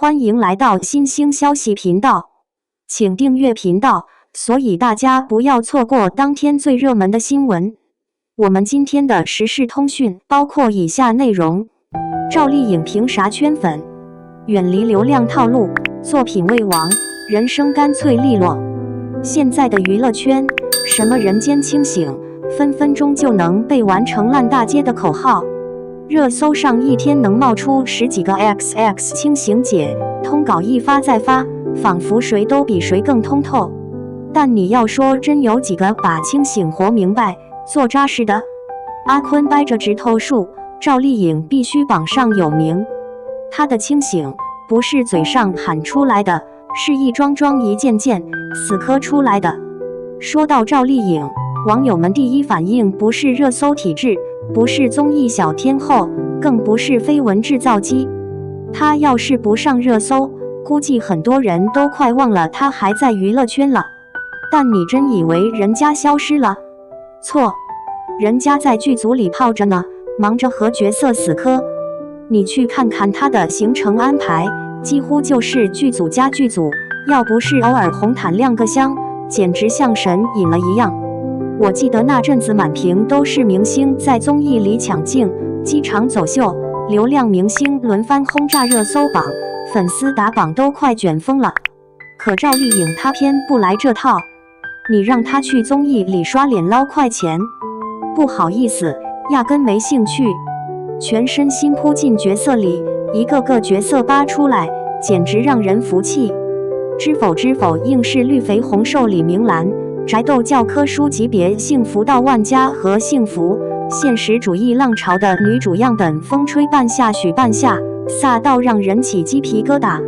欢迎来到新兴消息频道，请订阅频道，所以大家不要错过当天最热门的新闻。我们今天的时事通讯包括以下内容：赵丽颖凭啥圈粉？远离流量套路，作品为王，人生干脆利落。现在的娱乐圈，什么人间清醒，分分钟就能被玩成烂大街的口号。热搜上一天能冒出10几个 XX 清醒姐，通稿一发再发，仿佛谁都比谁更通透。但你要说真有几个把清醒活明白、做扎实的？阿坤掰着指头数，赵丽颖必须榜上有名。她的清醒不是嘴上喊出来的，是一桩桩一件件死磕出来的。说到赵丽颖，网友们第一反应不是热搜体质，不是综艺小天后，更不是绯闻制造机。她要是不上热搜，估计很多人都快忘了她还在娱乐圈了。但你真以为人家消失了？错，人家在剧组里泡着呢，忙着和角色死磕。你去看看她的行程安排，几乎就是剧组加剧组，要不是偶尔红毯亮个相，简直像神隐了一样。我记得那阵子满屏都是明星在综艺里抢镜、机场走秀，流量明星轮番轰炸热搜榜，粉丝打榜都快卷疯了。可赵丽颖她偏不来这套，你让她去综艺里刷脸捞快钱，不好意思，压根没兴趣。全身心扑进角色里，一个个角色扒出来，简直让人服气。知否硬是绿肥红瘦李明兰，宅斗教科书级别幸福到万家和幸福，现实主义浪潮的女主样本风吹半夏许半夏，飒到让人起鸡皮疙瘩。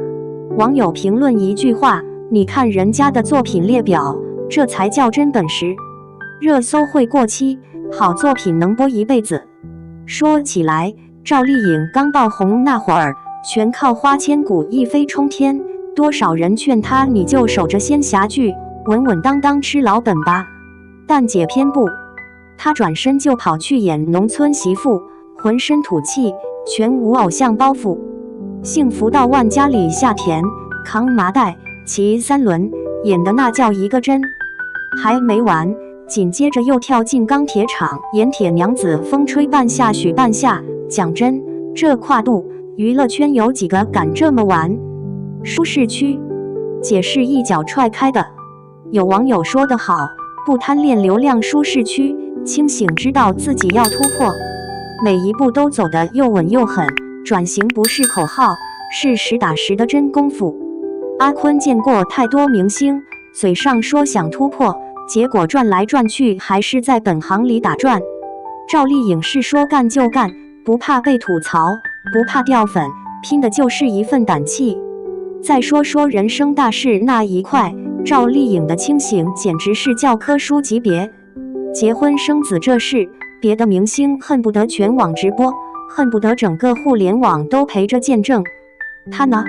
网友评论一句话：你看人家的作品列表，这才叫真本事。热搜会过期，好作品能播一辈子。说起来，赵丽颖刚爆红那会儿，全靠花千骨一飞冲天，多少人劝她你就守着仙侠剧，稳稳当当吃老本吧。但姐偏不，她转身就跑去演农村媳妇，浑身土气，全无偶像包袱。幸福到万家里下田，扛麻袋，骑3轮，演的那叫一个真。还没完，紧接着又跳进钢铁厂演铁娘子，风吹半夏许半夏。讲真，这跨度，娱乐圈有几个敢这么玩？舒适区，姐是一脚踹开的。有网友说得好，不贪恋流量舒适区，清醒知道自己要突破，每一步都走得又稳又狠。转型不是口号，是实打实的真功夫。阿坤见过太多明星，嘴上说想突破，结果转来转去还是在本行里打转。赵丽颖是说干就干，不怕被吐槽，不怕掉粉，拼的就是一份胆气。再说说人生大事那一块，赵丽颖的清醒简直是教科书级别。结婚生子这事，别的明星恨不得全网直播，恨不得整个互联网都陪着见证。她呢，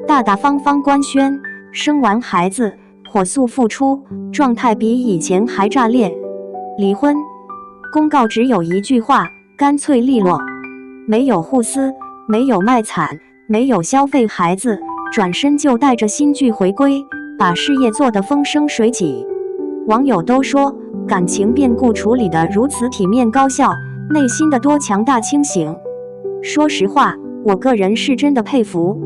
大大方方官宣，生完孩子火速复出，状态比以前还炸裂。离婚公告只有一句话：干脆利落，没有互撕，没有卖惨，没有消费孩子，转身就带着新剧回归，把事业做得风生水起。网友都说感情变故处理得如此体面高效，内心的多强大清醒。说实话，我个人是真的佩服。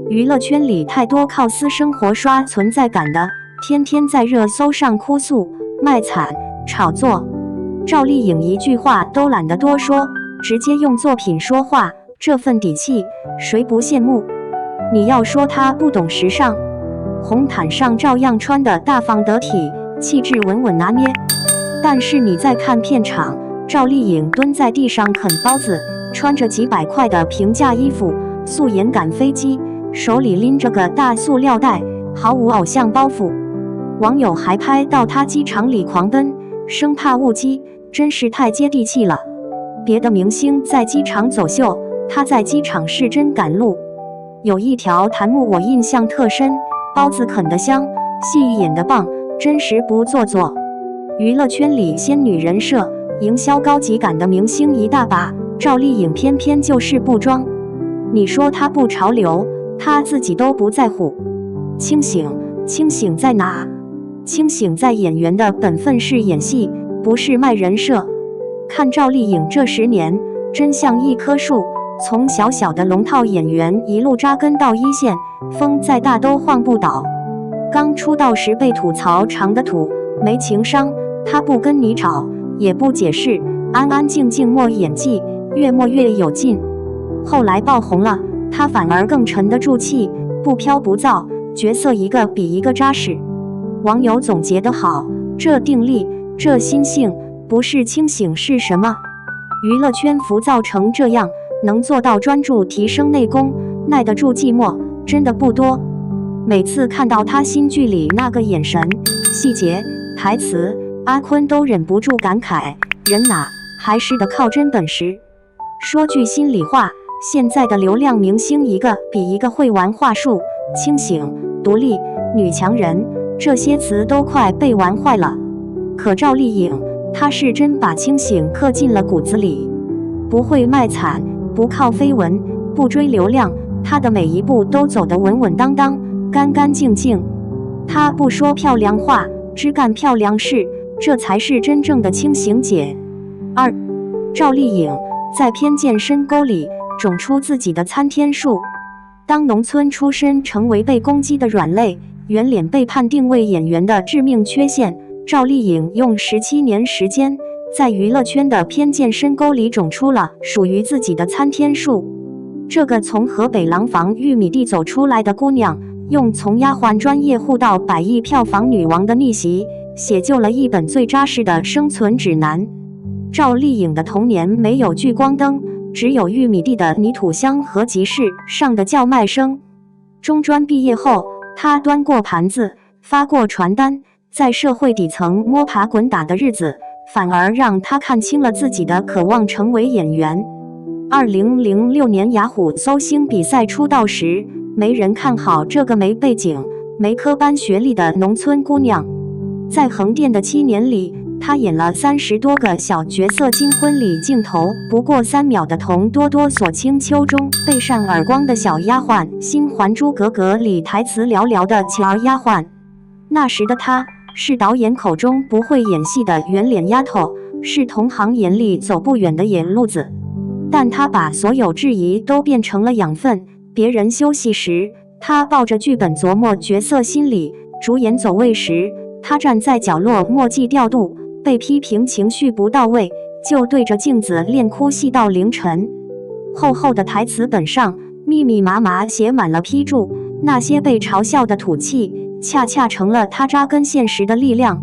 娱乐圈里太多靠私生活刷存在感的，天天在热搜上哭诉、卖惨、炒作。赵丽颖一句话都懒得多说，直接用作品说话，这份底气，谁不羡慕？你要说她不懂时尚，红毯上照样穿得大方得体，气质稳稳拿捏。但是你再看片场，赵丽颖蹲在地上啃包子，穿着几百块的平价衣服，素颜赶飞机，手里拎着个大塑料袋，毫无偶像包袱。网友还拍到她机场里狂奔，生怕误机，真是太接地气了。别的明星在机场走秀，她在机场是真赶路。有一条弹幕我印象特深，包子啃得香，戏演得棒，真实不做作。娱乐圈里仙女人设、营销高级感的明星一大把，赵丽颖偏偏就是不装。你说她不潮流，她自己都不在乎。清醒，清醒在哪？清醒在演员的本分是演戏，不是卖人设。看赵丽颖这10年，真像一棵树，从小小的龙套演员一路扎根到一线，风再大都晃不倒。刚出道时被吐槽长得土，没情商，她不跟你吵，也不解释，安安静静默演技，越默越有劲。后来爆红了，她反而更沉得住气，不飘不躁，角色一个比一个扎实。网友总结得好，这定力，这心性，不是清醒是什么？娱乐圈浮躁成这样，能做到专注提升内功，耐得住寂寞，真的不多。每次看到他新剧里那个眼神、细节、台词，阿坤都忍不住感慨，人哪还是得靠真本事。说句心里话，现在的流量明星一个比一个会玩话术，清醒、独立、女强人，这些词都快被玩坏了。可赵丽颖，她是真把清醒刻进了骨子里，不会卖惨，不靠绯闻，不追流量，她的每一步都走得稳稳当当，干干净净。她不说漂亮话，只干漂亮事，这才是真正的清醒姐。2. 赵丽颖在偏见深沟里种出自己的参天树。当农村出身成为被攻击的软肋，圆脸被判定为演员的致命缺陷，赵丽颖用17年时间，在娱乐圈的偏见深沟里种出了属于自己的参天树。这个从河北廊坊玉米地走出来的姑娘，用从丫鬟专业户到100亿票房女王的逆袭，写就了一本最扎实的生存指南。赵丽颖的童年没有聚光灯，只有玉米地的泥土香和集市上的叫卖声。中专毕业后，她端过盘子，发过传单，在社会底层摸爬滚打的日子，反而让她看清了自己的渴望成为演员。2006年雅虎搜星比赛出道时，没人看好这个没背景、没科班学历的农村姑娘。在横店的7年里，她演了30多个小角色，金婚礼镜头不过3秒的童多多锁清秋中被扇耳光的小丫鬟，新还珠格格里台词寥寥的巧儿丫鬟。那时的她是导演口中不会演戏的圆脸丫头，是同行眼里走不远的野路子。但她把所有质疑都变成了养分，别人休息时，她抱着剧本琢磨角色心理；主演走位时，她站在角落默契调度；被批评情绪不到位，就对着镜子练哭戏到凌晨。厚厚的台词本上，密密麻麻写满了批注，那些被嘲笑的土气，恰恰成了她扎根现实的力量。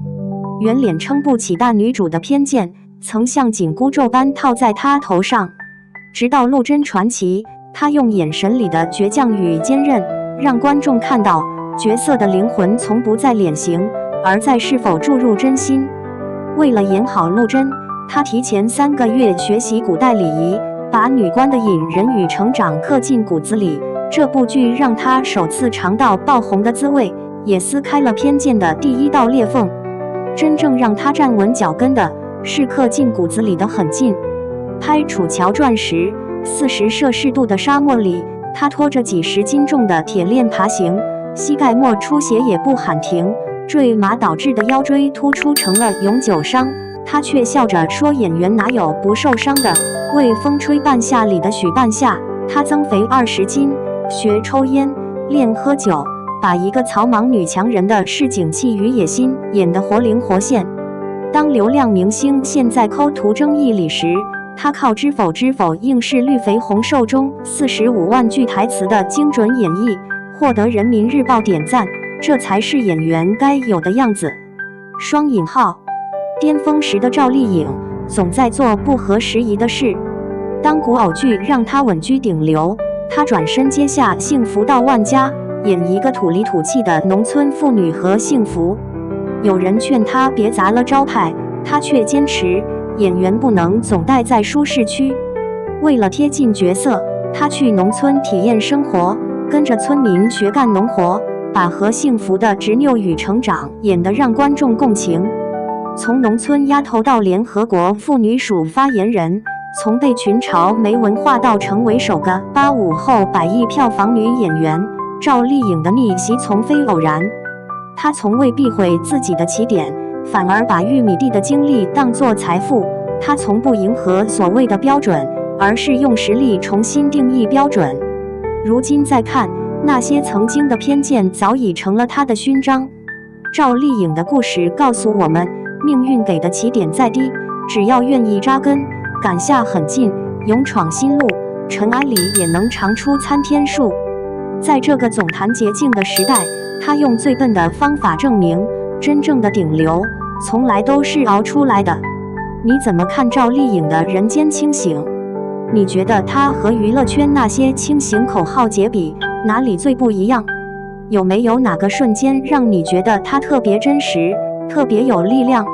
圆脸撑不起大女主的偏见，曾像紧箍咒般套在她头上。直到《陆贞传奇》，她用眼神里的倔强与坚韧，让观众看到角色的灵魂从不在脸型，而在是否注入真心。为了演好陆贞，她提前3个月学习古代礼仪，把女官的隐忍与成长刻进骨子里。这部剧让她首次尝到爆红的滋味，也撕开了偏见的第一道裂缝。真正让她站稳脚跟的，是刻进骨子里的狠劲。拍《楚乔传》时，40摄氏度的沙漠里，她拖着几10斤重的铁链爬行，膝盖末出血也不喊停，坠马导致的腰椎突出成了永久伤，她却笑着说：“演员哪有不受伤的？”为《风吹半夏》里的许半夏，她增肥20斤，学抽烟，练喝酒，把一个草莽女强人的市井气与野心演得活灵活现。当流量明星陷在抠图争议里时，她靠知否知否应是绿肥红瘦中45万句台词的精准演绎，获得人民日报点赞，这才是演员该有的样子。双引号，巅峰时的赵丽颖总在做不合时宜的事。当古偶剧让她稳居顶流，她转身接下《幸福到万家》，演一个土里土气的农村妇女和幸福。有人劝她别砸了招牌，她却坚持演员不能总待在舒适区。为了贴近角色，她去农村体验生活，跟着村民学干农活，把和幸福的执拗与成长演得让观众共情。从农村丫头到联合国妇女署发言人，从被群嘲没文化到成为首个85后100亿票房女演员，赵丽颖的逆袭从非偶然。她从未避讳自己的起点，反而把玉米地的经历当作财富。她从不迎合所谓的标准，而是用实力重新定义标准。如今再看，那些曾经的偏见早已成了她的勋章。赵丽颖的故事告诉我们，命运给的起点再低，只要愿意扎根，赶下狠劲，勇闯新路，尘埃里也能长出参天树。在这个总谈捷径的时代，他用最笨的方法证明，真正的顶流从来都是熬出来的。你怎么看赵丽颖的人间清醒？你觉得她和娱乐圈那些清醒口号姐比，哪里最不一样？有没有哪个瞬间让你觉得她特别真实，特别有力量？